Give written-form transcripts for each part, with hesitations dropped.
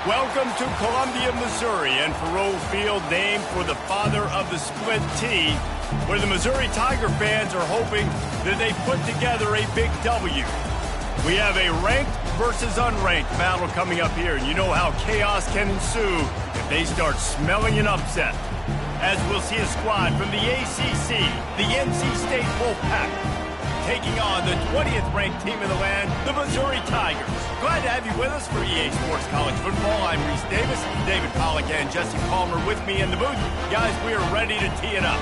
Welcome to Columbia, Missouri, and Faurot Field, named for the father of the split T, where the Missouri Tiger fans are hoping that they put together a big W. We have a ranked versus unranked battle coming up here, and you know how chaos can ensue if they start smelling an upset. As we'll see a squad from the ACC, the NC State Wolfpack, taking on the 20th ranked team in the land, the Missouri Tigers. Glad to have you with us for EA Sports College Football. I'm Reese Davis, David Pollack and Jesse Palmer with me in the booth. Guys, we are ready to tee it up.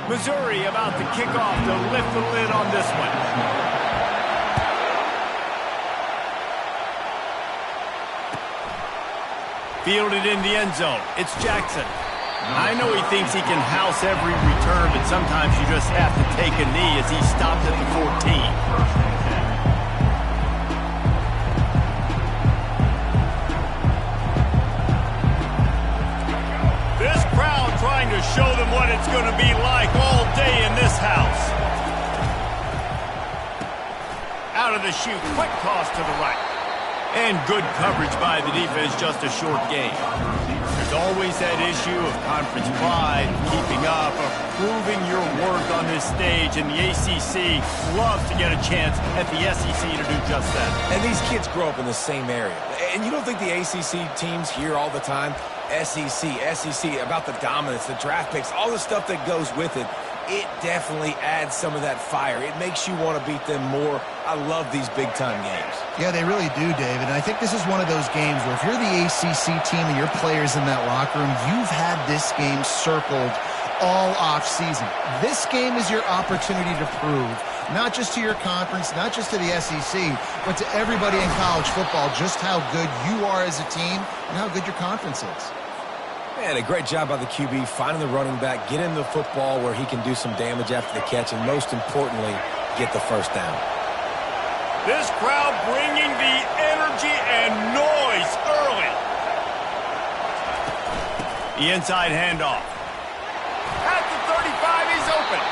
Missouri about to kick off to lift the lid on this one. Fielded in the end zone. It's Jackson. I know he thinks he can house every return, but sometimes you just have to take a knee as he stopped at the 14. Trying to show them what it's going to be like all day in this house. Out of the chute, quick toss to the right. And good coverage by the defense, just a short gain. There's always that issue of conference pride, keeping up, of proving your worth on this stage, and the ACC loves to get a chance at the SEC to do just that. And these kids grow up in the same area. And you don't think the ACC teams hear all the time, SEC, about the dominance, the draft picks, all the stuff that goes with it. It definitely adds some of that fire. It makes you want to beat them more. I love these big-time games. Yeah, they really do, David. And I think this is one of those games where if you're the ACC team and your players in that locker room, you've had this game circled all off-season. This game is your opportunity to prove, not just to your conference, not just to the SEC, but to everybody in college football, just how good you are as a team and how good your conference is. Man, a great job by the QB, finding the running back, get him the football where he can do some damage after the catch, and most importantly, get the first down. This crowd bringing the energy and noise early. The inside handoff. At the 35, he's open.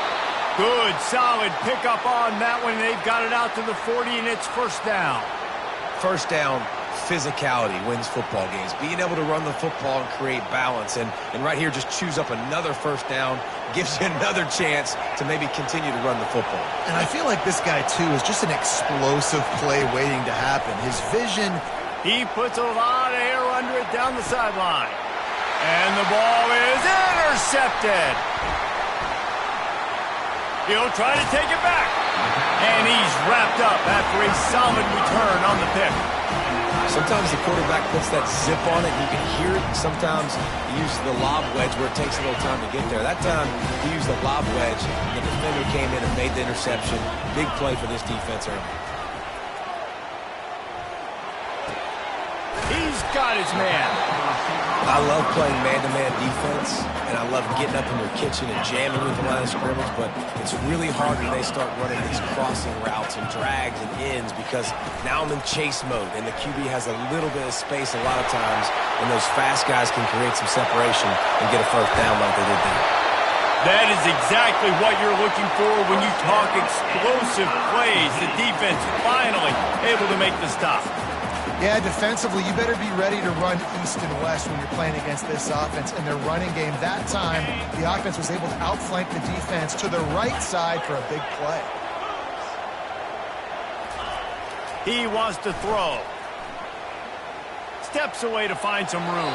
Good, solid pickup on that one. They've got it out to the 40, and it's first down. First down, physicality wins football games. Being able to run the football and create balance. And right here, just choose up another first down, gives you another chance to maybe continue to run the football. And I feel like this guy, too, is just an explosive play waiting to happen. His vision. He puts a lot of air under it down the sideline. And the ball is intercepted. He'll try to take it back. And he's wrapped up after a solid return on the pick. Sometimes the quarterback puts that zip on it, and you can hear it. Sometimes he uses the lob wedge where it takes a little time to get there. That time, he used the lob wedge, and the defender came in and made the interception. Big play for this defense early. He's got his man. I love playing man-to-man defense, and I love getting up in your kitchen and jamming with the line of scrimmage, but it's really hard when they start running these crossing routes and drags and ends because now I'm in chase mode, and the QB has a little bit of space a lot of times, and those fast guys can create some separation and get a first down like they did there. That is exactly what you're looking for when you talk explosive plays. The defense finally able to make the stop. Yeah, defensively, you better be ready to run east and west when you're playing against this offense. In their running game that time, the offense was able to outflank the defense to the right side for a big play. He wants to throw. Steps away to find some room.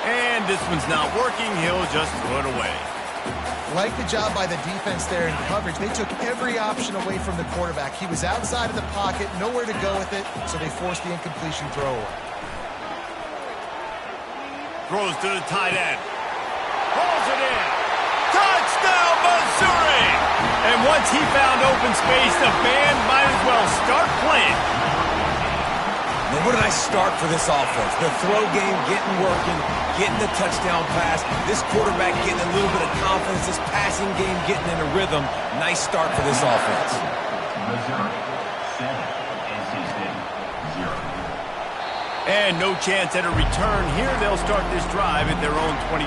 And this one's not working. He'll just throw it away. Like the job by the defense there in coverage. They took every option away from the quarterback. He was outside of the pocket, nowhere to go with it, so they forced the incompletion throw away. Throws to the tight end. Pulls it in. Touchdown, Missouri! And once he found open space, the band might as well start playing. And what a nice start for this offense. The throw game getting working, getting the touchdown pass. This quarterback getting a little bit of confidence. This passing game getting in a rhythm. Nice start for this offense. Missouri, 7. NC State, 0. And no chance at a return here. They'll start this drive at their own 25.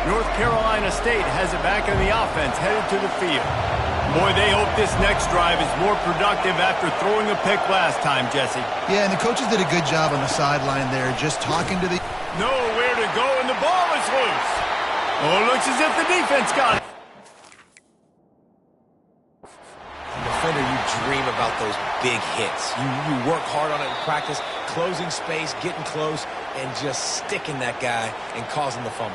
North Carolina State has it back in the offense, headed to the field. Boy, they hope this next drive is more productive after throwing a pick last time, Jesse. Yeah, and the coaches did a good job on the sideline there, just talking to the... Nowhere to go, and the ball is loose. Oh, it looks as if the defense got it. Defender, you dream about those big hits. You work hard on it in practice, closing space, getting close, and just sticking that guy and causing the fumble.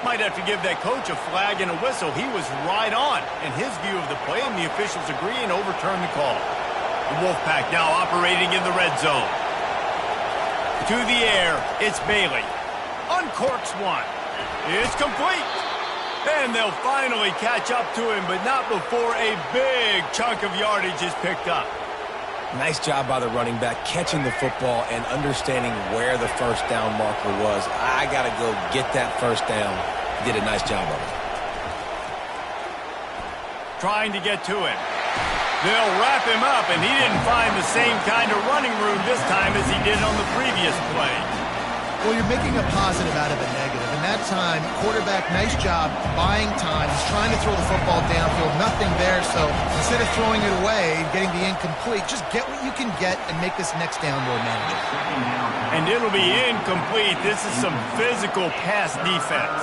Might have to give that coach a flag and a whistle. He was right on in his view of the play, and the officials agree and overturn the call. The Wolfpack now operating in the red zone. To the air, it's Bailey. Uncorks one. It's complete. And they'll finally catch up to him, but not before a big chunk of yardage is picked up. Nice job by the running back, catching the football and understanding where the first down marker was. I got to go get that first down. He did a nice job of it. Trying to get to him. They'll wrap him up, and he didn't find the same kind of running room this time as he did on the previous play. Well, you're making a positive out of a negative. And that time, quarterback, nice job buying time. He's trying to throw the football downfield. Nothing there, so instead of throwing it away and getting the incomplete, just get what you can get and make this next down more manageable. And it'll be incomplete. This is some physical pass defense.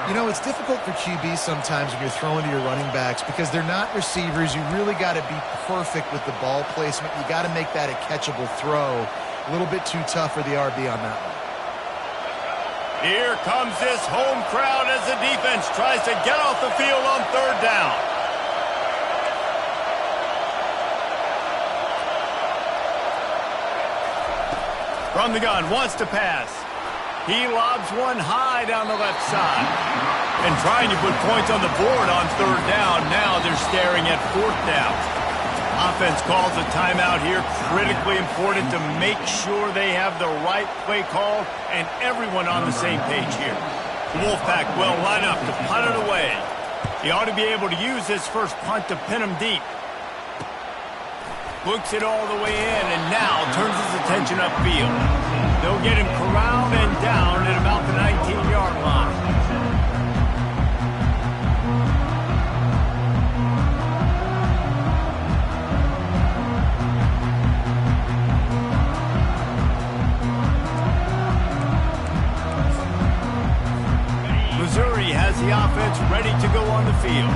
You know, it's difficult for QBs sometimes when you're throwing to your running backs because they're not receivers. You really got to be perfect with the ball placement. You got to make that a catchable throw. A little bit too tough for the RB on that one. Here comes this home crowd as the defense tries to get off the field on third down. From the gun, wants to pass. He lobs one high down the left side. And trying to put points on the board on third down. Now they're staring at fourth down. Offense calls a timeout here. Critically important to make sure they have the right play call and everyone on the same page here. The Wolfpack will line up to punt it away. He ought to be able to use his first punt to pin him deep. Looks it all the way in and now turns his attention upfield. They'll get him corralled and down at about the 19-yard line. Missouri has the offense ready to go on the field.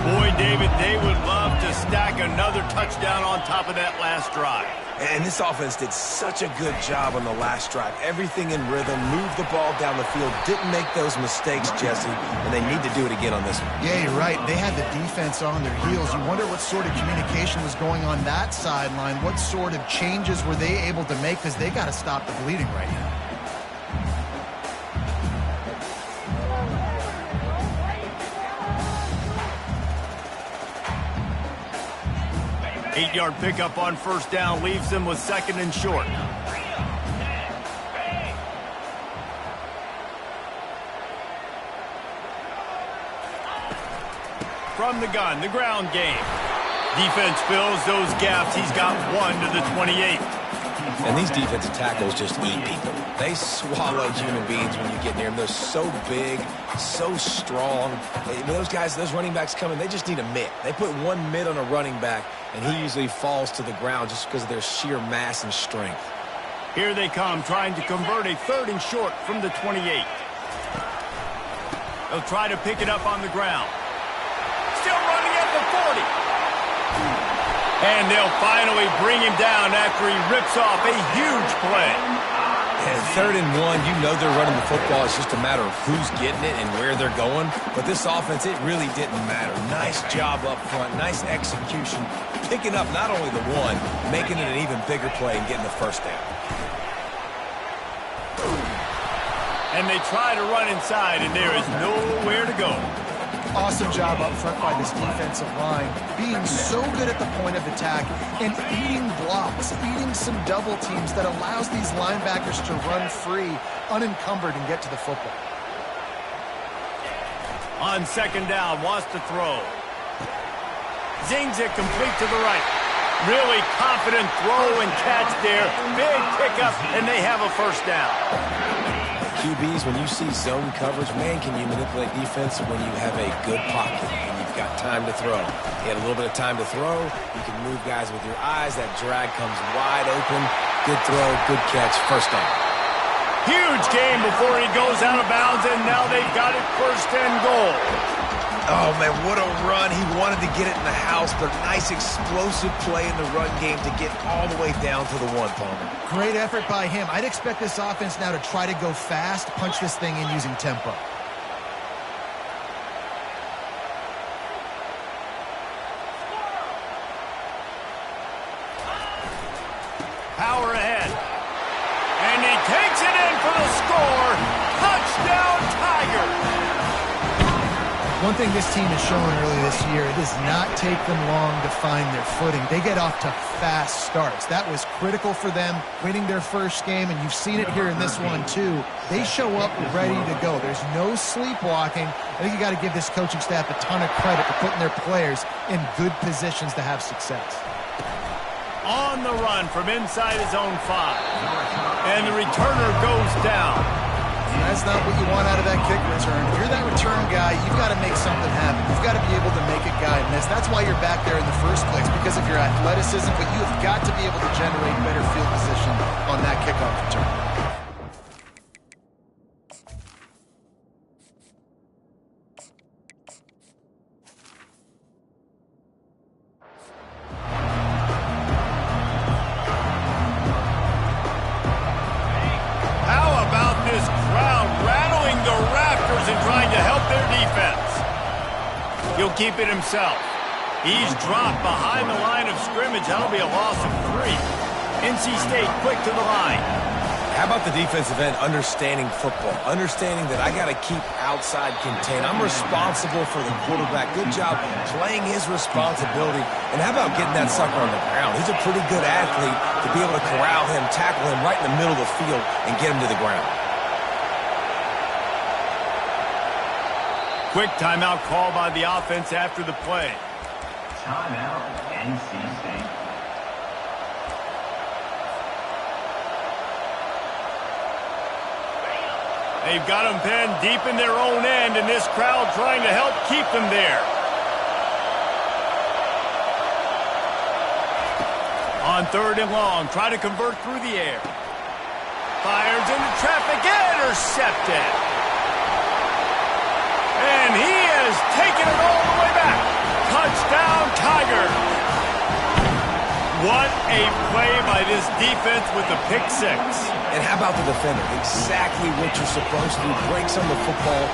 Boy, David, they would love to stack another touchdown on top of that last drive. And this offense did such a good job on the last drive. Everything in rhythm, moved the ball down the field, didn't make those mistakes, Jesse, and they need to do it again on this one. Yeah, you're right. They had the defense on their heels. You wonder what sort of communication was going on that sideline. What sort of changes were they able to make because they got to stop the bleeding right now. 8-yard pickup on first down leaves them with second and short. From the gun, the ground game. Defense fills those gaps. He's got one to the 28. And these defensive tackles just eat people. They swallow human beings when you get near them. They're so big, so strong. When those guys, those running backs come in, they just need a mitt. They put one mitt on a running back, and he usually falls to the ground just because of their sheer mass and strength. Here they come, trying to convert a third and short from the 28. They'll try to pick it up on the ground. Still running at the 40. And they'll finally bring him down after he rips off a huge play. And third and one, you know they're running the football. It's just a matter of who's getting it and where they're going. But this offense, it really didn't matter. Nice job up front, nice execution. Picking up not only the one, making it an even bigger play and getting the first down. And they try to run inside, and there is nowhere to go. Awesome job up front by this defensive line, being so good at the point of attack and eating blocks, eating some double teams that allows these linebackers to run free, unencumbered, and get to the football. On second down, wants to throw. Zings it complete to the right. Really confident throw and catch there. Big pickup, and they have a first down. QBs, when you see zone coverage, man, can you manipulate defense when you have a good pocket and you've got time to throw. He had a little bit of time to throw. You can move guys with your eyes. That drag comes wide open. Good throw, good catch, first down. Huge game before he goes out of bounds, and now they've got it first and goal. Oh, man, what a run. He wanted to get it in the house, but nice explosive play in the run game to get all the way down to the one, Palmer. Great effort by him. I'd expect this offense now to try to go fast, punch this thing in using tempo. Power ahead. And he takes it in for the score. Touchdown, Tiger. One thing this team has shown early this year, it does not take them long to find their footing. They get off to fast starts. That was critical for them, winning their first game, and you've seen it here in this one too. They show up ready to go. There's no sleepwalking. I think you got to give this coaching staff a ton of credit for putting their players in good positions to have success. On the run from inside his own 5. And the returner goes down. That's not what you want out of that kick return. If you're that return guy, you've got to make something happen. You've got to be able to make a guy miss. That's why you're back there in the first place, because of your athleticism, but you have got to be able to generate better field position on that kickoff return. And trying to help their defense. He'll keep it himself. He's dropped behind the line of scrimmage. That'll be a loss of 3. NC State quick to the line. How about the defensive end understanding football? Understanding that I got to keep outside contain. I'm responsible for the quarterback. Good job playing his responsibility. And how about getting that sucker on the ground? He's a pretty good athlete to be able to corral him, tackle him right in the middle of the field, and get him to the ground. Quick timeout call by the offense after the play. Timeout, NC State. They've got them pinned deep in their own end, and this crowd trying to help keep them there. On third and long, try to convert through the air. Fires into traffic, intercepted. And he has taken it all the way back. Touchdown, Tiger. What a play by this defense with the pick 6. And how about the defender? Exactly what you're supposed to do. Breaks on the football,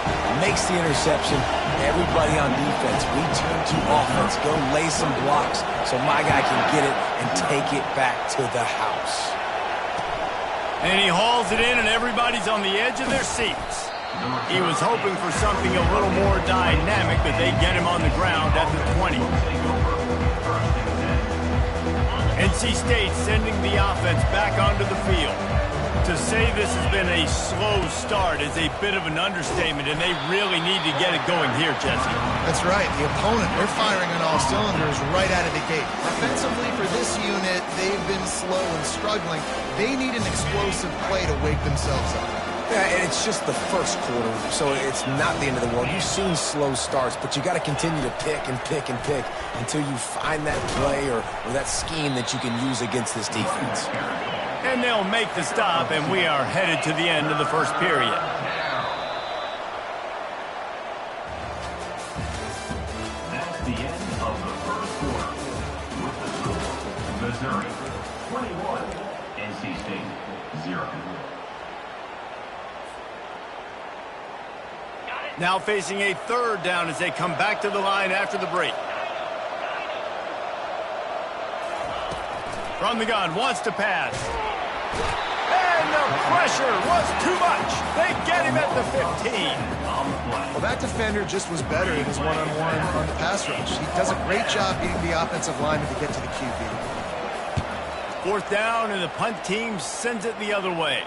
makes the interception. Everybody on defense, we turn to offense. Go lay some blocks so my guy can get it and take it back to the house. And he hauls it in, and everybody's on the edge of their seats. He was hoping for something a little more dynamic, but they get him on the ground at the 20. NC State sending the offense back onto the field. To say this has been a slow start is a bit of an understatement, and they really need to get it going here, Jesse. That's right. The opponent, they're firing on all cylinders right out of the gate. Offensively for this unit, they've been slow and struggling. They need an explosive play to wake themselves up. Yeah, and it's just the first quarter, so it's not the end of the world. You've seen slow starts, but you got to continue to pick and pick and pick until you find that play or that scheme that you can use against this defense. And they'll make the stop, and we are headed to the end of the first period. That's the end of the first quarter. With the score, Missouri 21, NC State 0. Now facing a third down as they come back to the line after the break. From the gun, wants to pass. And the pressure was too much. They get him at the 15. Well, that defender just was better in his one-on-one on the pass rush. He does a great job beating the offensive lineman to get to the QB. 4th down, and the punt team sends it the other way.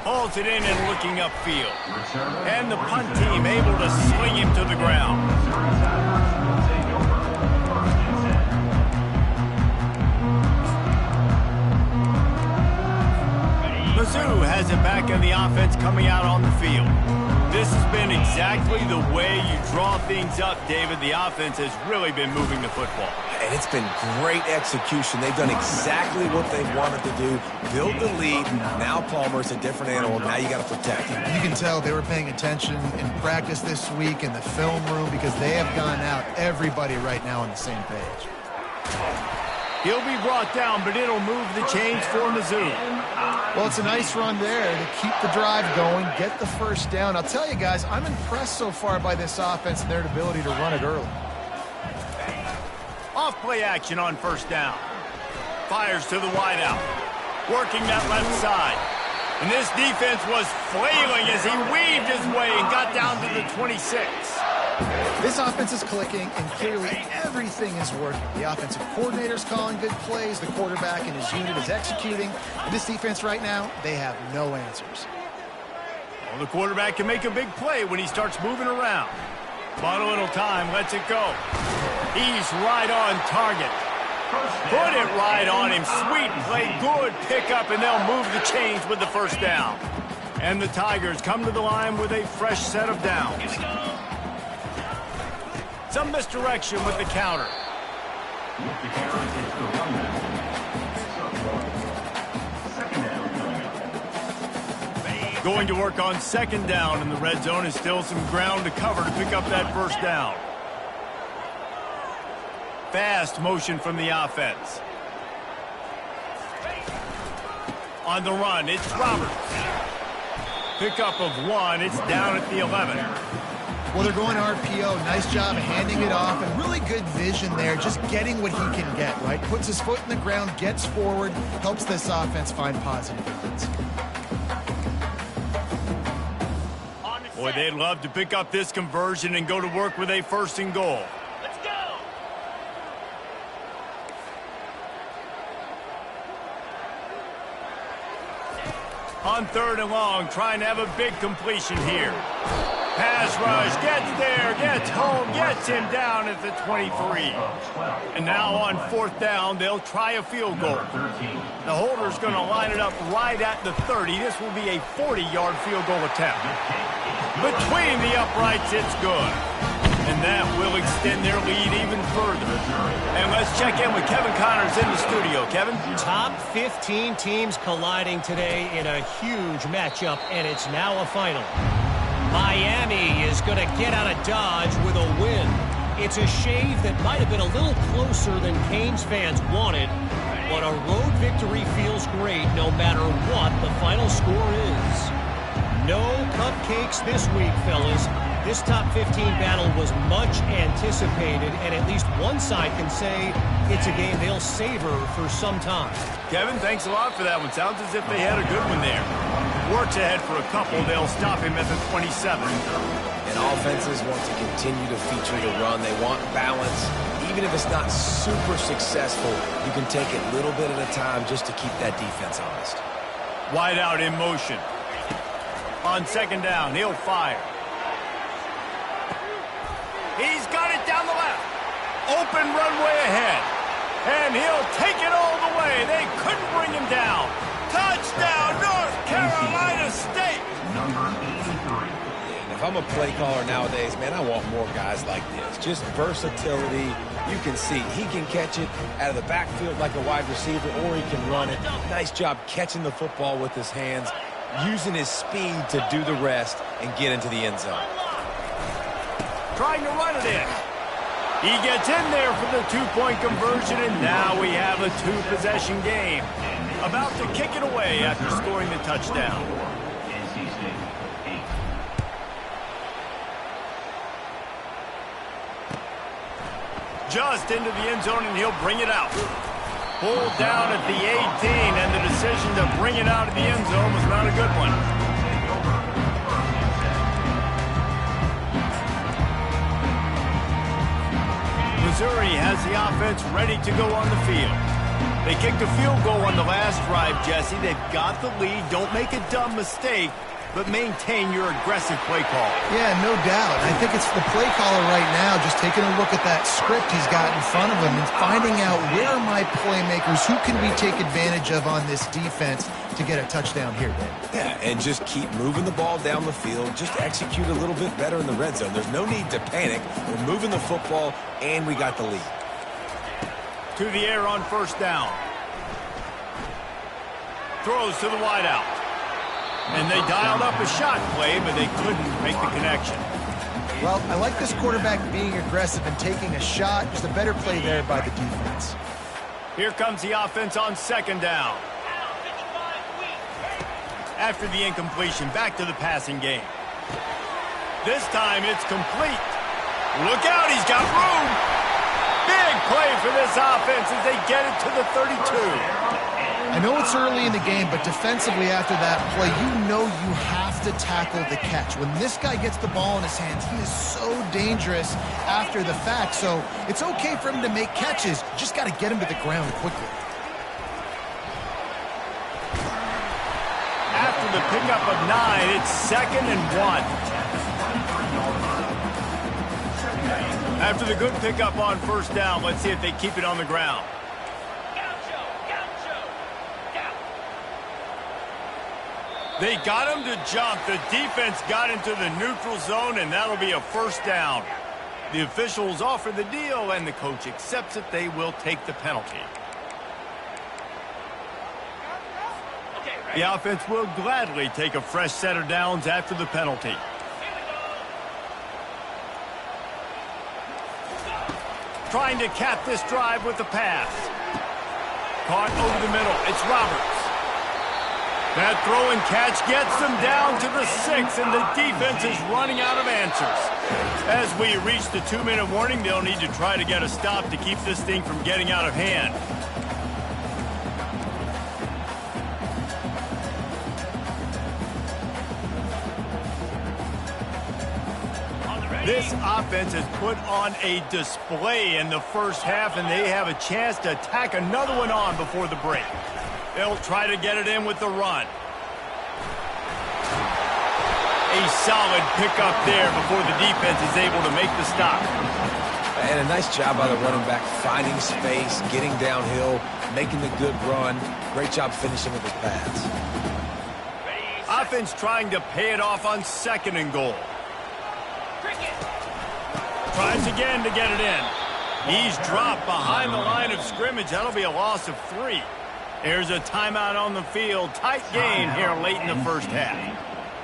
Hauls it in and looking upfield. And the punt team able to sling him to the ground. Mizzou has it back in the offense coming out on the field. This has been exactly the way you draw things up, David. The offense has really been moving the football. And it's been great execution. They've done exactly what they've wanted to do. Build the lead. Now Palmer's a different animal. Now you got to protect him. You can tell they were paying attention in practice this week in the film room because they have gone out, everybody right now on the same page. He'll be brought down, but it'll move the chains for Mizzou. Well, it's a nice run there to keep the drive going, get the first down. I'll tell you guys, I'm impressed so far by this offense and their ability to run it early. Off play action on 1st down. Fires to the wideout. Working that left side. And this defense was flailing as he weaved his way and got down to the 26. This offense is clicking, and clearly everything is working. The offensive coordinator's calling good plays. The quarterback and his unit is executing. And this defense right now, they have no answers. Well, the quarterback can make a big play when he starts moving around. Bought a little time, lets it go. He's right on target. Put it right on him. Sweet play, good pickup, and they'll move the chains with the 1st down. And the Tigers come to the line with a fresh set of downs. Some misdirection with the counter. Going to work on 2nd down, and the red zone is still some ground to cover to pick up that 1st down. Fast motion from the offense. On the run, it's Roberts. Pickup of 1, it's down at the 11. Well, they're going RPO. Nice job handing it off, and really good vision there, just getting what he can get, right? Puts his foot in the ground, gets forward, helps this offense find positive yards. Boy, they'd love to pick up this conversion and go to work with a 1st and goal. Let's go! On 3rd and long, trying to have a big completion here. Pass rush, gets there, gets home, gets him down at the 23. And now on 4th down, they'll try a field goal. The holder's going to line it up right at the 30. This will be a 40-yard field goal attempt. Between the uprights, it's good. And that will extend their lead even further. And let's check in with Kevin Connors in the studio. Kevin? Top 15 teams colliding today in a huge matchup, and it's now a final. Miami is going to get out of Dodge with a win. It's a shave that might have been a little closer than Canes fans wanted, but a road victory feels great no matter what the final score is. No cupcakes this week, fellas. This top 15 battle was much anticipated, and at least one side can say it's a game they'll savor for some time. Kevin, thanks a lot for that one. Sounds as if they had a good one there. Works ahead for a couple. They'll stop him at the 27. And offenses want to continue to feature the run. They want balance. Even if it's not super successful, you can take it little bit at a time just to keep that defense honest. Wide out in motion. On 2nd down, he'll fire. He's got it down the left. Open runway ahead. And he'll take it all the way. They couldn't bring him down. Touchdown, North Carolina State. Number 83. If I'm a play caller nowadays, man, I want more guys like this. Just versatility. You can see he can catch it out of the backfield like a wide receiver, or he can run it. Nice job catching the football with his hands, using his speed to do the rest and get into the end zone. Trying to run it in. He gets in there for the 2-point conversion, and now we have a 2-possession game. About to kick it away after scoring the touchdown. NC State 8. Just into the end zone, and he'll bring it out. Pulled down at the 18, and the decision to bring it out of the end zone was not a good one. Missouri has the offense ready to go on the field. They kicked a field goal on the last drive, Jesse. They've got the lead. Don't make a dumb mistake, but maintain your aggressive play call. Yeah, no doubt. I think it's the play caller right now just taking a look at that script he's got in front of him and finding out where are my playmakers, who can we take advantage of on this defense to get a touchdown here, Dave. Yeah, and just keep moving the ball down the field. Just execute a little bit better in the red zone. There's no need to panic. We're moving the football, and we got the lead. To the air on first down. Throws to the wideout. And they dialed up a shot play, but they couldn't make the connection. Well, I like this quarterback being aggressive and taking a shot. Just a better play there by the defense. Here comes the offense on second down. After the incompletion, back to the passing game. This time it's complete. Look out, he's got room. Big play for this offense as they get it to the 32. I know it's early in the game, but defensively after that play, you know you have to tackle the catch. When this guy gets the ball in his hands, he is so dangerous after the fact. So it's okay for him to make catches. You just got to get him to the ground quickly. After the pickup of 9, it's 2nd and 1. After the good pickup on first down, let's see if they keep it on the ground. They got him to jump. The defense got into the neutral zone, and that'll be a first down. The officials offer the deal, and the coach accepts it. They will take the penalty. The offense will gladly take a fresh set of downs after the penalty. Trying to cap this drive with the pass. Caught over the middle. It's Roberts. That throw and catch gets them down to the 6, and the defense is running out of answers. As we reach the 2-minute warning, they'll need to try to get a stop to keep this thing from getting out of hand. This offense has put on a display in the first half, and they have a chance to tack another one on before the break. They'll try to get it in with the run. A solid pickup there before the defense is able to make the stop. And a nice job by the running back, finding space, getting downhill, making the good run. Great job finishing with his pass. Offense trying to pay it off on 2nd and goal. Tries again to get it in. He's dropped behind the line of scrimmage. That'll be a loss of 3. There's a timeout on the field. Tight game here late in the first half.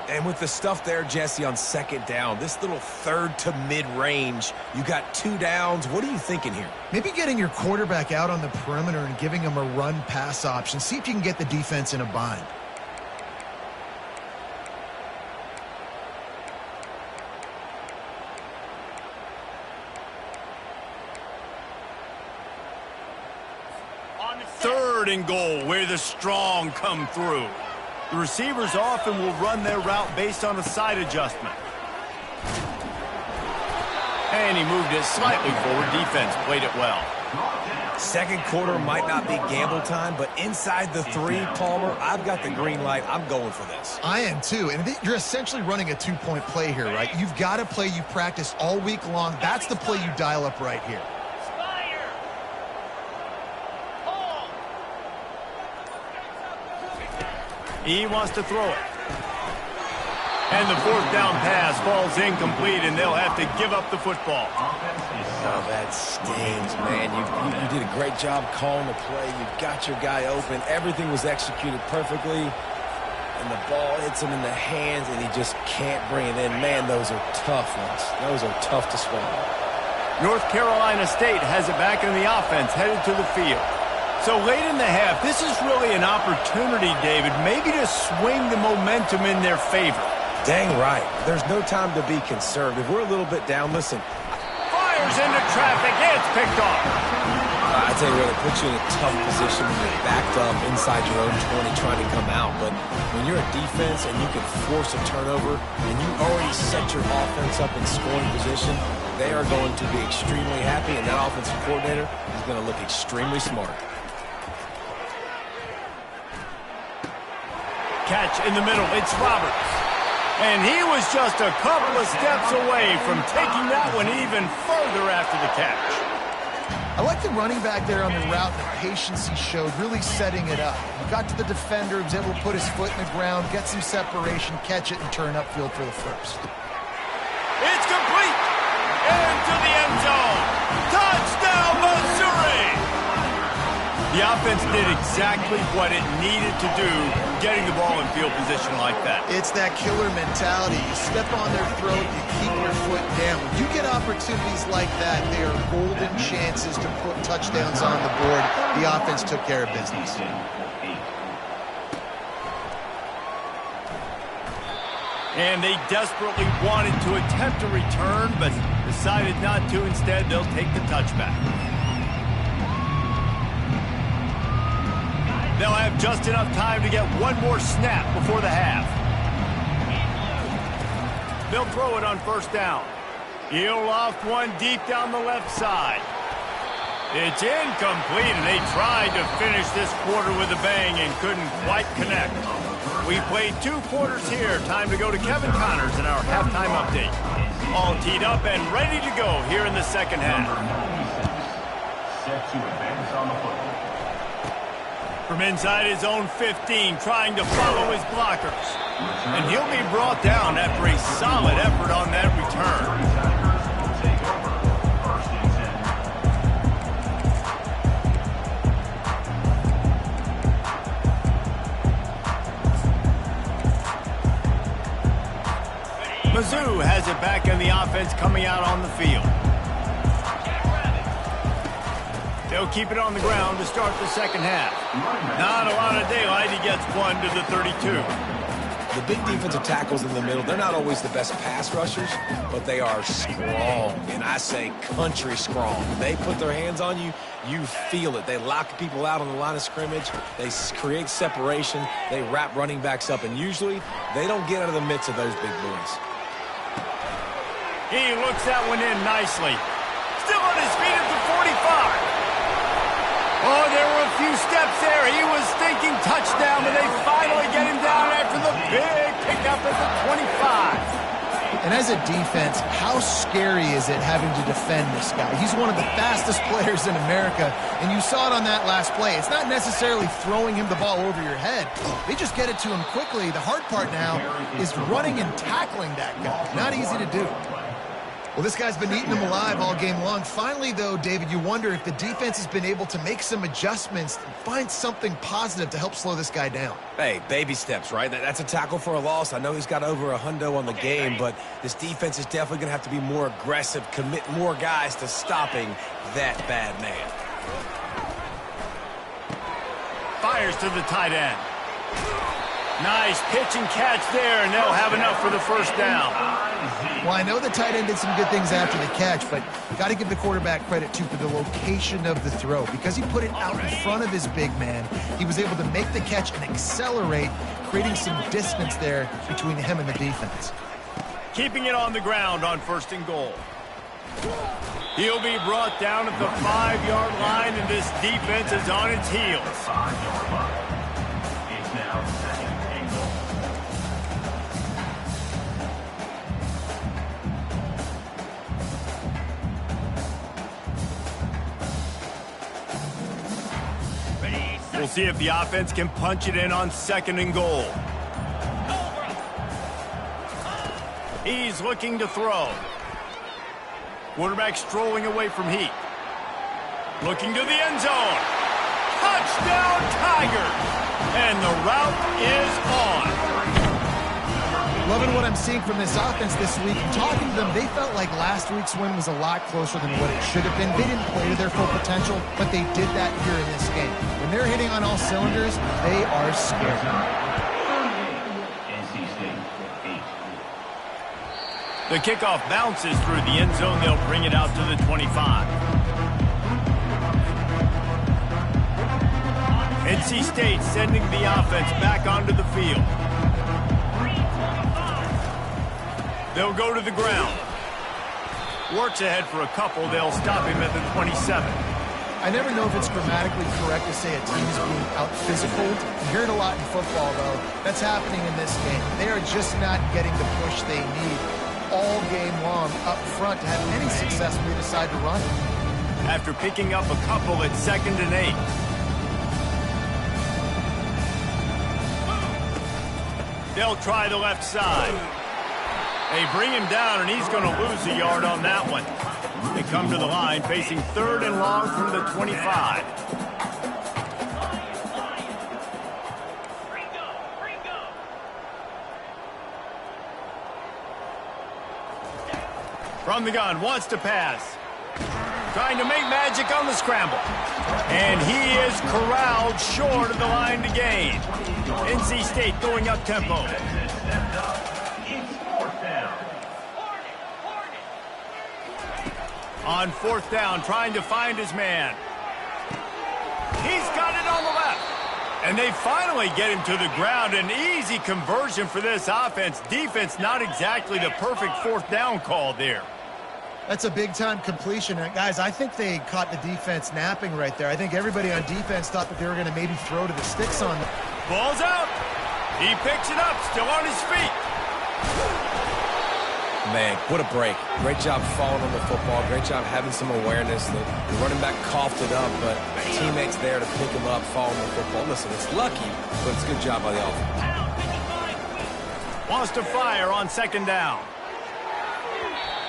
And with the stuff there, Jesse, on 2nd down, this little 3rd to mid-range, you got 2 downs. What are you thinking here? Maybe getting your quarterback out on the perimeter and giving him a run-pass option. See if you can get the defense in a bind. Third and goal, where the strong come through. The receivers often will run their route based on a side adjustment. And he moved it slightly forward. Defense played it well. Second quarter might not be gamble time, but inside the 3, Palmer, I've got the green light. I'm going for this. I am too, and you're essentially running a 2-point play here, right? You've got a play you practice all week long. That's the play you dial up right here. He wants to throw it. And the 4th down pass falls incomplete, and they'll have to give up the football. Oh, that stings, man. You did a great job calling the play. You got your guy open. Everything was executed perfectly. And the ball hits him in the hands, and he just can't bring it in. Man, those are tough ones. Those are tough to swallow. North Carolina State has it back in the offense, headed to the field. So late in the half, this is really an opportunity, David, maybe to swing the momentum in their favor. Dang right. There's no time to be conservative. We're a little bit down. Listen. Fires into traffic. It's picked off. I tell you what, it puts you in a tough position when you're backed up inside your own 20 trying to come out. But when you're a defense and you can force a turnover and you already set your offense up in scoring position, they are going to be extremely happy, and that offensive coordinator is going to look extremely smart. Catch in the middle. It's Roberts. And he was just a couple of steps away from taking that one even further after the catch. I like the running back there on the route, the patience he showed, really setting it up. He got to the defender, he was able to put his foot in the ground, get some separation, catch it, and turn upfield for the first. It's complete! Into the end zone! Touchdown, Missouri! The offense did exactly what it needed to do, getting the ball in field position like that. It's that killer mentality. You step on their throat, you keep your foot down. When you get opportunities like that, they are golden chances to put touchdowns on the board. The offense took care of business. And they desperately wanted to attempt a return, but decided not to. Instead, they'll take the touchback. They'll have just enough time to get one more snap before the half. They'll throw it on first down. He'll loft one deep down the left side. It's incomplete, and they tried to finish this quarter with a bang and couldn't quite connect. We played 2 quarters here. Time to go to Kevin Connors in our halftime update. All teed up and ready to go here in the second half. Set to advance on the football. From inside his own 15, trying to follow his blockers. And he'll be brought down after a solid effort on that return. Mizzou has it back in the offense coming out on the field. They'll keep it on the ground to start the second half. Not a lot of daylight. He gets one to the 32. The big defensive tackles in the middle, they're not always the best pass rushers, but they are strong, and I say country strong. When they put their hands on you, you feel it. They lock people out on the line of scrimmage. They create separation. They wrap running backs up, and usually they don't get out of the midst of those big boys. He looks that one in nicely. Still on his feet at the 45. Oh, there were a few steps there. He was thinking touchdown, but they finally get him down after the big pickup at the 25. And as a defense, how scary is it having to defend this guy? He's one of the fastest players in America, and you saw it on that last play. It's not necessarily throwing him the ball over your head. They just get it to him quickly. The hard part now is running and tackling that guy. Not easy to do. Well, this guy's been eating them alive all game long. Finally, though, David, you wonder if the defense has been able to make some adjustments and find something positive to help slow this guy down. Hey, baby steps, right? That's a tackle for a loss. I know he's got over $100 on the game, but this defense is definitely going to have to be more aggressive, commit more guys to stopping that bad man. Fires to the tight end. Nice pitch and catch there, and they'll have enough for the first down. Well, I know the tight end did some good things after the catch, but got to give the quarterback credit, too, for the location of the throw. Because he put it out in front of his big man, he was able to make the catch and accelerate, creating some distance there between him and the defense. Keeping it on the ground on first and goal. He'll be brought down at the 5-yard line, and this defense is on its heels. 5-yard line. It's now second and goal. We'll see if the offense can punch it in on second and goal. He's looking to throw. Quarterback strolling away from heat. Looking to the end zone. Touchdown, Tigers! And the route is on. Loving what I'm seeing from this offense this week. And talking to them, they felt like last week's win was a lot closer than what it should have been. They didn't play to their full potential, but they did that here in this game. When they're hitting on all cylinders, they are scared. NC State 8. The kickoff bounces through the end zone. They'll bring it out to the 25. NC State sending the offense back onto the field. They'll go to the ground. Works ahead for a couple. They'll stop him at the 27. I never know if it's grammatically correct to say a team is being out-physical. You hear it a lot in football, though. That's happening in this game. They are just not getting the push they need all game long up front to have any success when they decide to run. After picking up a couple at 2nd and 8. They'll try the left side. They bring him down, and he's going to lose a yard on that one. They come to the line, facing 3rd and long from the 25. From the gun, wants to pass. Trying to make magic on the scramble. And he is corralled short of the line to gain. NC State going up tempo. On 4th down, trying to find his man. He's got it on the left. And they finally get him to the ground. An easy conversion for this offense. Defense, not exactly the perfect 4th down call there. That's a big-time completion. And guys, I think they caught the defense napping right there. I think everybody on defense thought that they were going to maybe throw to the sticks on them. Ball's out. He picks it up, still on his feet. Man, what a break. Great job falling on the football. Great job having some awareness. The running back coughed it up, but teammates there to pick him up, fall on the football. Listen, it's lucky, but it's a good job by the offense. Wants to fire on 2nd down.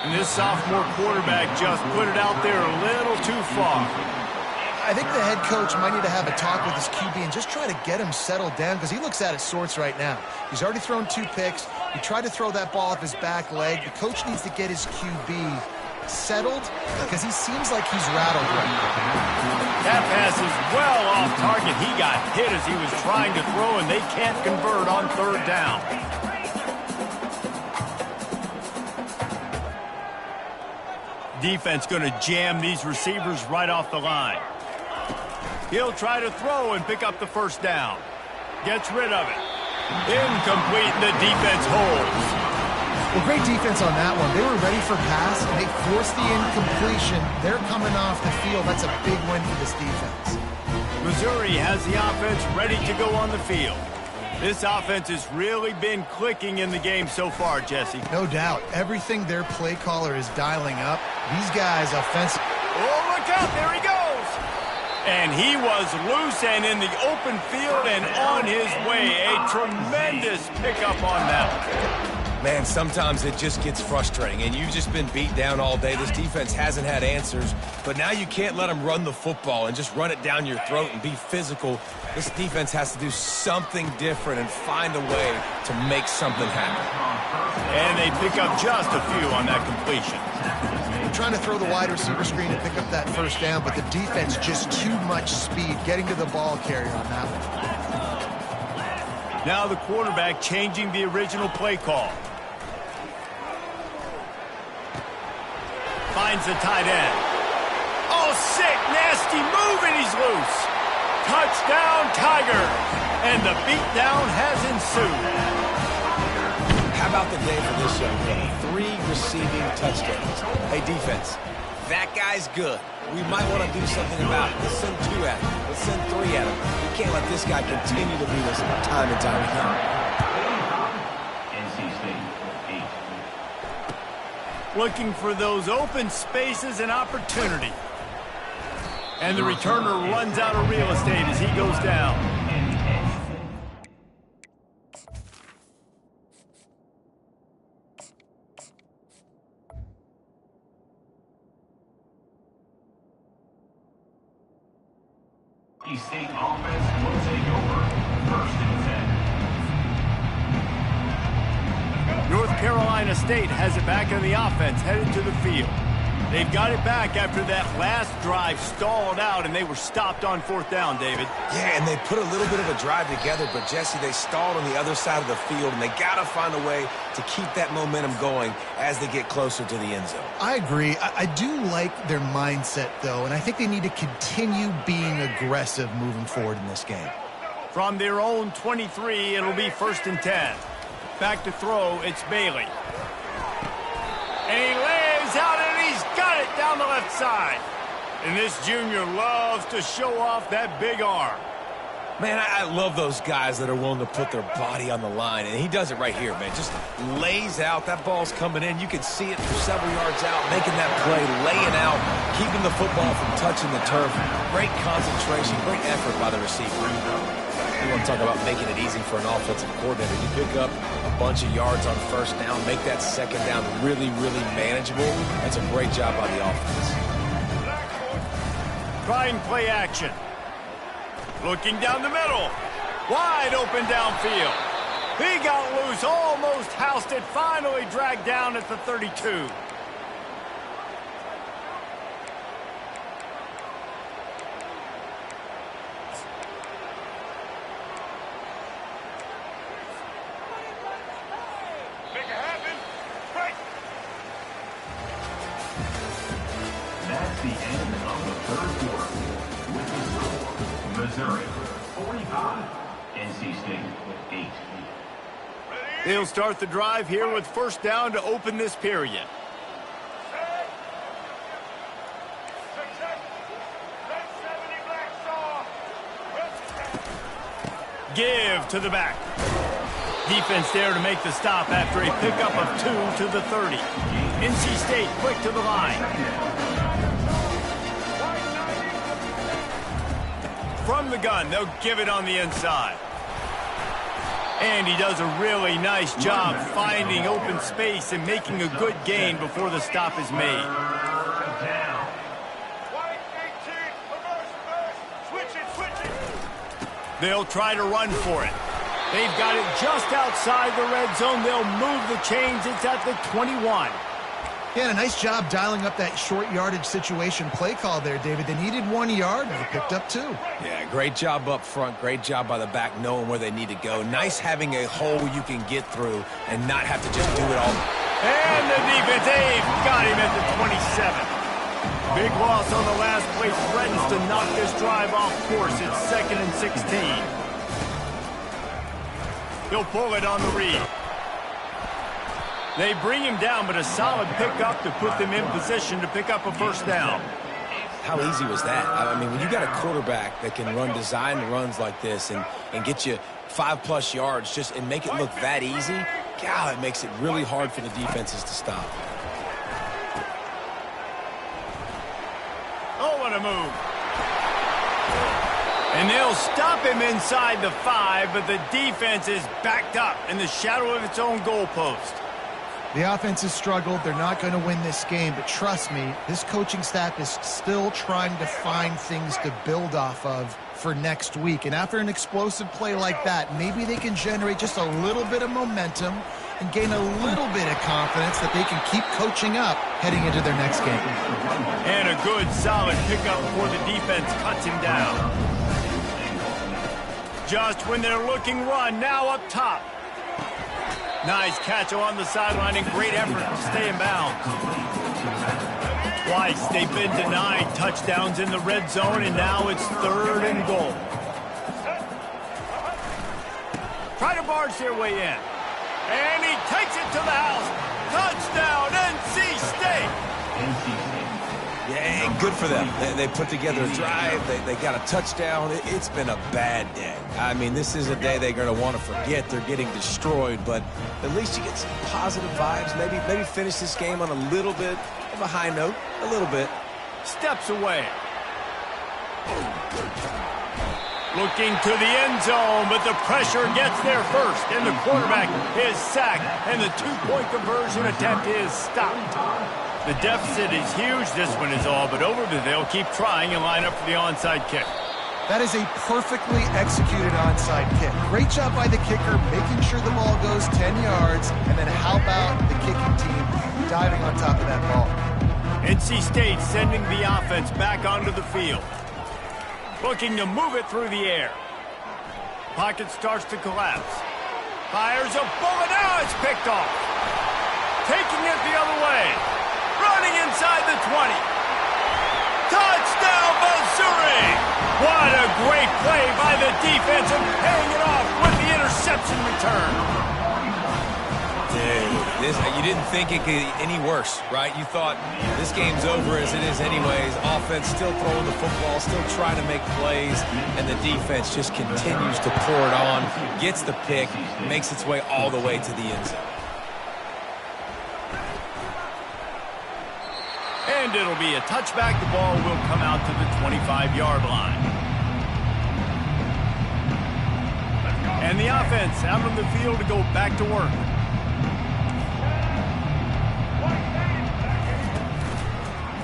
And this sophomore quarterback just put it out there a little too far. I think the head coach might need to have a talk with his QB and just try to get him settled down because he looks out of sorts right now. He's already thrown 2 picks. He tried to throw that ball off his back leg. The coach needs to get his QB settled because he seems like he's rattled right now. That pass is well off target. He got hit as he was trying to throw, and they can't convert on 3rd down. Defense going to jam these receivers right off the line. He'll try to throw and pick up the 1st down. Gets rid of it. Incomplete, the defense holds. Well, great defense on that one. They were ready for pass, and they forced the incompletion. They're coming off the field. That's a big win for this defense. Missouri has the offense ready to go on the field. This offense has really been clicking in the game so far, Jesse. No doubt. Everything their play caller is dialing up. These guys offensive. Oh, look out. There he goes. And he was loose and in the open field and on his way. A tremendous pickup on that. Man, sometimes it just gets frustrating, and you've just been beat down all day. This defense hasn't had answers, but now you can't let them run the football and just run it down your throat and be physical. This defense has to do something different and find a way to make something happen. And they pick up just a few on that completion. Trying to throw the wide receiver screen and pick up that 1st down, but the defense just too much speed getting to the ball carrier on that one. Now the quarterback changing the original play call. Finds the tight end. Oh, sick, nasty move, and he's loose. Touchdown, Tiger. And the beatdown has ensued. How about the day for this young man? 3 receiving touchdowns. Hey, defense, that guy's good. We might want to do something about it. Let's send 2 at him. Let's send 3 at him. We can't let this guy continue to beat us time and time again. NC State, 8. Looking for those open spaces and opportunity. And the returner runs out of real estate as he goes down. NC State offense will take over 1st and 10. North Carolina State has it back in the offense, headed to the field. They've got it back after that last drive stalled out, and they were stopped on 4th down, David. Yeah, and they put a little bit of a drive together, but, Jesse, they stalled on the other side of the field, and they got to find a way to keep that momentum going as they get closer to the end zone. I agree. I do like their mindset, though, and I think they need to continue being aggressive moving forward in this game. From their own 23, it'll be 1st and 10. Back to throw, it's Bailey. And he lays out, and he's got it down the left side. And this junior loves to show off that big arm. Man, I love those guys that are willing to put their body on the line, and he does it right here, man. Just lays out. That ball's coming in. You can see it from several yards out, making that play, laying out, keeping the football from touching the turf. Great concentration, great effort by the receiver. You want to talk about making it easy for an offensive coordinator. You pick up a bunch of yards on 1st down, make that 2nd down really, really manageable. That's a great job by the offense. Trying play action. Looking down the middle. Wide open downfield. He got loose, almost housed it, finally dragged down at the 32. That's the end of the 3rd quarter. With the score, Missouri 45, NC State 8. They'll start the drive here with 1st down to open this period. Give to the back. Defense there to make the stop after a pickup of 2 to the 30. NC State quick to the line. From the gun, they'll give it on the inside. And he does a really nice job finding open space and making a good gain before the stop is made. They'll try to run for it. They've got it just outside the red zone. They'll move the chains. It's at the 21. Yeah, and a nice job dialing up that short yardage situation play call there, David. They needed 1 yard, and they picked up 2. Yeah, great job up front. Great job by the back knowing where they need to go. Nice having a hole you can get through and not have to just do it all. And the defense, they've got him at the 27. Big loss on the last play. Threatens to knock this drive off course. It's 2nd and 16. He'll pull it on the read. They bring him down, but a solid pickup to put them in position to pick up a 1st down. How easy was that? I mean, when you got a quarterback that can run designed runs like this and get you 5+ yards and make it look that easy, God, it makes it really hard for the defenses to stop. Oh, what a move. And they'll stop him inside the 5, but the defense is backed up in the shadow of its own goalpost. The offense has struggled. They're not going to win this game, but trust me, this coaching staff is still trying to find things to build off of for next week. And after an explosive play like that, maybe they can generate just a little bit of momentum and gain a little bit of confidence that they can keep coaching up heading into their next game. And a good, solid pickup before the defense cuts him down. Just when they're looking run, now up top. Nice catch along the sideline and great effort to stay in bounds. Twice they've been denied touchdowns in the red zone, and now it's 3rd and goal. Try to barge their way in. And he takes it to the house. Touchdown, NC State. Yeah, and good for them. They put together a drive. They got a touchdown. It's been a bad day. I mean, this is a day they're going to want to forget. They're getting destroyed, but at least you get some positive vibes. Maybe finish this game on a little bit of a high note. A little bit. Steps away. Looking to the end zone, but the pressure gets there first, and the quarterback is sacked, and the 2-point conversion attempt is stopped. The deficit is huge. This one is all but over, but they'll keep trying and line up for the onside kick. That is a perfectly executed onside kick. Great job by the kicker, making sure the ball goes 10 yards, and then how about the kicking team diving on top of that ball? NC State sending the offense back onto the field. Looking to move it through the air. Pocket starts to collapse. Fires a bullet. Now it's picked off. Taking it the other way. Running inside the 20. Touchdown, Missouri! What a great play by the defense and paying it off with the interception return. Dude, you didn't think it could get any worse, right? You thought this game's over as it is anyways. Offense still throwing the football, still trying to make plays, and the defense just continues to pour it on, gets the pick, makes its way all the way to the end zone. And it'll be a touchback. The ball will come out to the 25-yard line. And the offense out on the field to go back to work.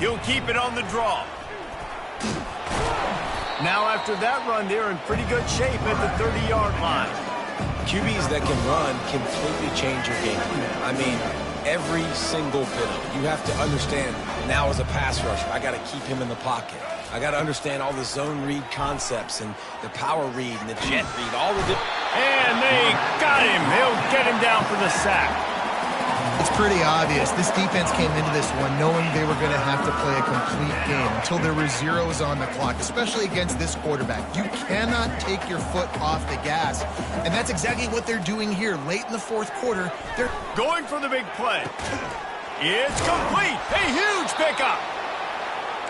He'll keep it on the draw. Now after that run, they're in pretty good shape at the 30-yard line. QBs that can run completely change your game. I mean, every single bit of it. You have to understand, now as a pass rusher, I got to keep him in the pocket. I got to understand all the zone read concepts and the power read and the jet read, all the different. And they got him. He'll get him down for the sack. It's pretty obvious. This defense came into this one knowing they were going to have to play a complete game until there were zeros on the clock, especially against this quarterback. You cannot take your foot off the gas, and that's exactly what they're doing here. Late in the fourth quarter, they're going for the big play. It's complete. A huge pickup.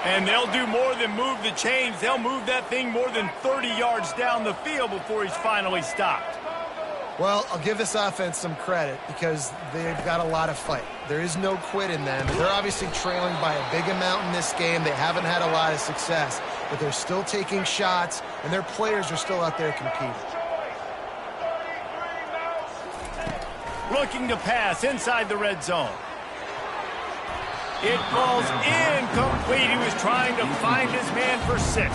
And they'll do more than move the chains. They'll move that thing more than 30 yards down the field before he's finally stopped. Well, I'll give this offense some credit because they've got a lot of fight. There is no quit in them. They're obviously trailing by a big amount in this game. They haven't had a lot of success, but they're still taking shots, and their players are still out there competing. Looking to pass inside the red zone. It falls incomplete. He was trying to find his man for 6.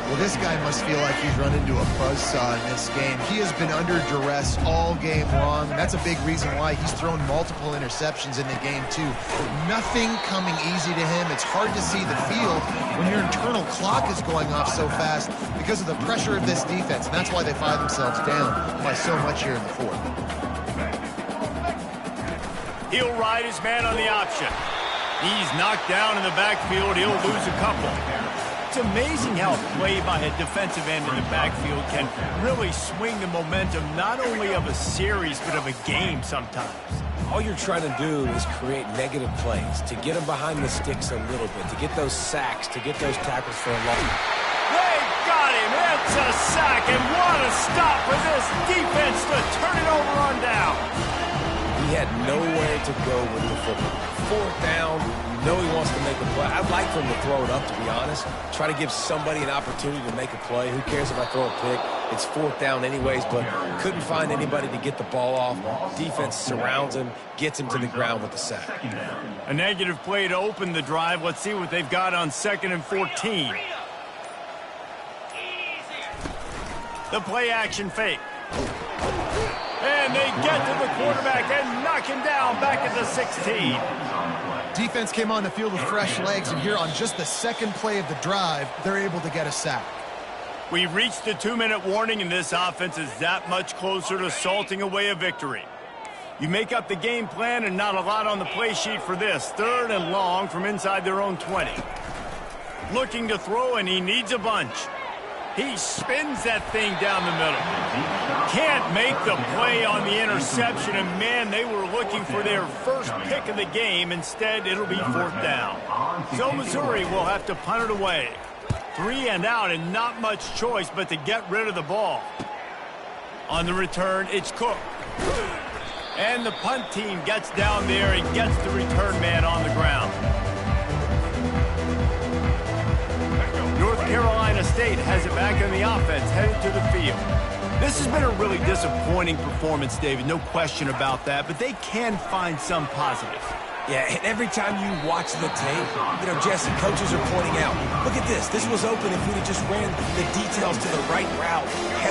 Well, this guy must feel like he's run into a buzzsaw in this game. He has been under duress all game long, and that's a big reason why he's thrown multiple interceptions in the game, too. Nothing coming easy to him. It's hard to see the field when your internal clock is going off so fast because of the pressure of this defense, and that's why they find themselves down by so much here in the fourth. He'll ride his man on the option. He's knocked down in the backfield. He'll lose a couple. It's amazing how a play by a defensive end in the backfield can really swing the momentum not only of a series but of a game sometimes. All you're trying to do is create negative plays, to get them behind the sticks a little bit, to get those sacks, to get those tackles for a long. They got him. It's a sack, and what a stop for this defense to turn it over on down. He had nowhere to go with the football. Fourth down, you know he wants to make a play. I'd like for him to throw it up, to be honest. Try to give somebody an opportunity to make a play. Who cares if I throw a pick? It's fourth down anyways, but couldn't find anybody to get the ball off. Defense surrounds him, gets him to the ground with the sack. A negative play to open the drive. Let's see what they've got on 2nd and 14. The play action fake. And they get to the quarterback and knock him down back at the 16. Defense came on the field with fresh legs, and here on just the second play of the drive, they're able to get a sack. We've reached the 2-minute warning, and this offense is that much closer to salting away a victory. You make up the game plan and not a lot on the play sheet for this. 3rd and long from inside their own 20. Looking to throw, and he needs a bunch. He spins that thing down the middle. Can't make the play on the interception, and man, they were looking for their first pick of the game. Instead, it'll be 4th down. So Missouri will have to punt it away. 3 and out, and not much choice but to get rid of the ball. On the return, it's Cook. And the punt team gets down there and gets the return man on the ground. North Carolina State has it back on the offense, headed to the field. This has been a really disappointing performance, David, no question about that, but they can find some positives. Yeah, and every time you watch the tape, Jesse, coaches are pointing out, look at this. This was open if we'd have just ran the details to the right route,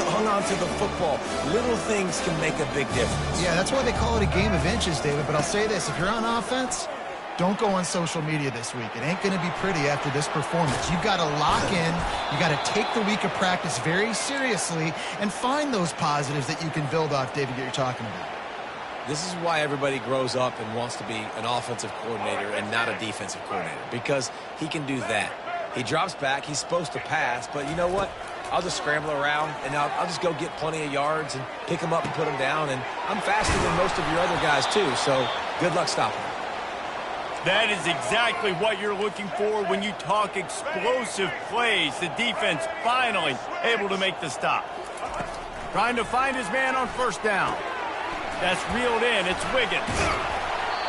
hung on to the football. Little things can make a big difference. Yeah, that's why they call it a game of inches, David, but I'll say this. If you're on offense, don't go on social media this week. It ain't going to be pretty after this performance. You've got to lock in. You got to take the week of practice very seriously and find those positives that you can build off, David, that you're talking about. This is why everybody grows up and wants to be an offensive coordinator and not a defensive coordinator, because he can do that. He drops back. He's supposed to pass, but you know what? I'll just scramble around, and I'll just go get plenty of yards and pick them up and put them down, and I'm faster than most of your other guys too, so good luck stopping them. That is exactly what you're looking for when you talk explosive plays. The defense finally able to make the stop. Trying to find his man on first down. That's reeled in. It's Wiggins.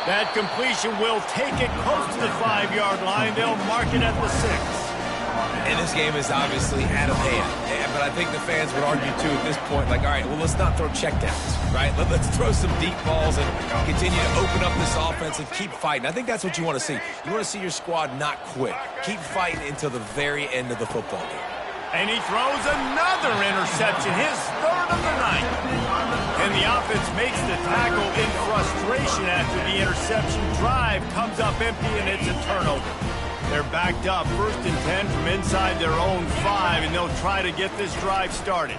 That completion will take it close to the 5-yard line. They'll mark it at the 6. And this game is obviously out of hand. But I think the fans would argue, too, at this point, like, all right, well, let's not throw checkdowns, right? Let's throw some deep balls and continue to open up this offense and keep fighting. I think that's what you want to see. You want to see your squad not quit. Keep fighting until the very end of the football game. And he throws another interception, his third of the night. And the offense makes the tackle in frustration after the interception. Drive comes up empty, and it's a turnover. They're backed up, 1st and 10 from inside their own 5, and they'll try to get this drive started.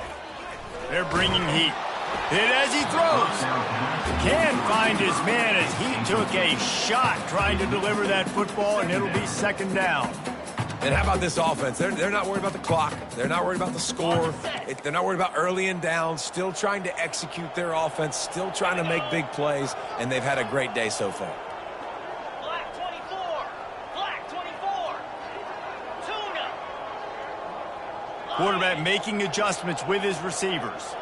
They're bringing heat. Hit as he throws. Can't find his man as he took a shot trying to deliver that football, and it'll be 2nd down. And how about this offense? They're not worried about the clock. They're not worried about the score. They're not worried about early and down. Still trying to execute their offense. Still trying to make big plays. And they've had a great day so far. Black 24. Black 24. Tuna. Quarterback making adjustments with his receivers.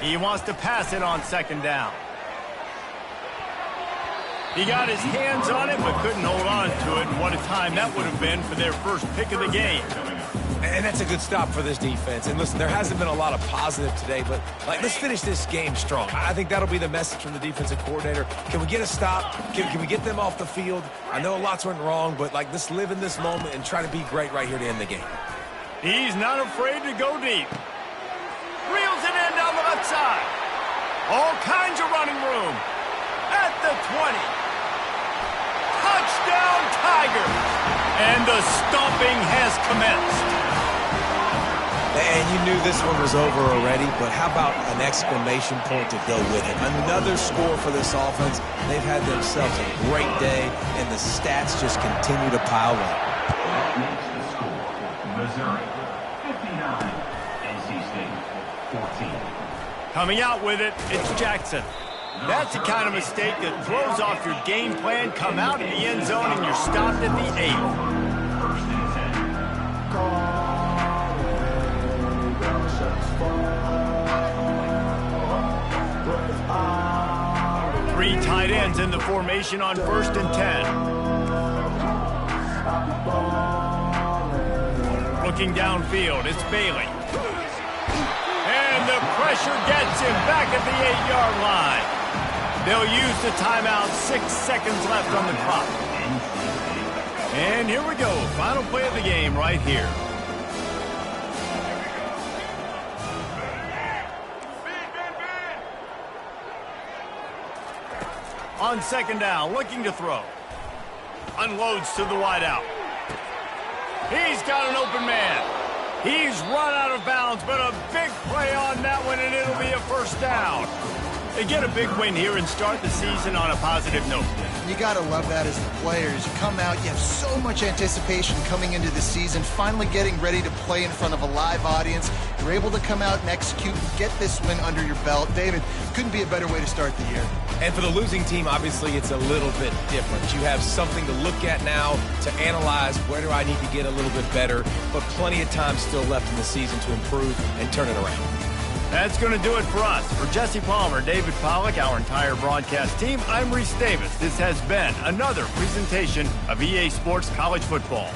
He wants to pass it on 2nd down. He got his hands on it, but couldn't hold on to it. And what a time that would have been for their first pick of the game. And that's a good stop for this defense. And listen, there hasn't been a lot of positive today, but let's finish this game strong. I think that'll be the message from the defensive coordinator. Can we get a stop? Can we get them off the field? I know lots went wrong, but let's live in this moment and try to be great right here to end the game. He's not afraid to go deep. Reels it in down the left side. All kinds of running room. At the 20. Touchdown, Tigers! And the stomping has commenced. And you knew this one was over already, but how about an exclamation point to go with it? Another score for this offense. They've had themselves a great day, and the stats just continue to pile up. That makes the score. Missouri, 59. NC State, 14. Coming out with it, it's Jackson. That's the kind of mistake that throws off your game plan. Come out of the end zone and you're stopped at the 8. 1st and 10. 3 tight ends in the formation on 1st and 10. Looking downfield, it's Bailey. And the pressure gets him back at the 8-yard line. They'll use the timeout, 6 seconds left on the clock. And here we go, final play of the game right here. On 2nd down, looking to throw. Unloads to the wideout. He's got an open man. He's run out of bounds, but a big play on that one, and it'll be a 1st down. They get a big win here and start the season on a positive note. You got to love that as the players. You come out, you have so much anticipation coming into the season, finally getting ready to play in front of a live audience. You're able to come out and execute, get this win under your belt. David, couldn't be a better way to start the year. And for the losing team, obviously, it's a little bit different. You have something to look at now to analyze where do I need to get a little bit better, but plenty of time still left in the season to improve and turn it around. That's going to do it for us. For Jesse Palmer, David Pollack, our entire broadcast team, I'm Reese Davis. This has been another presentation of EA Sports College Football.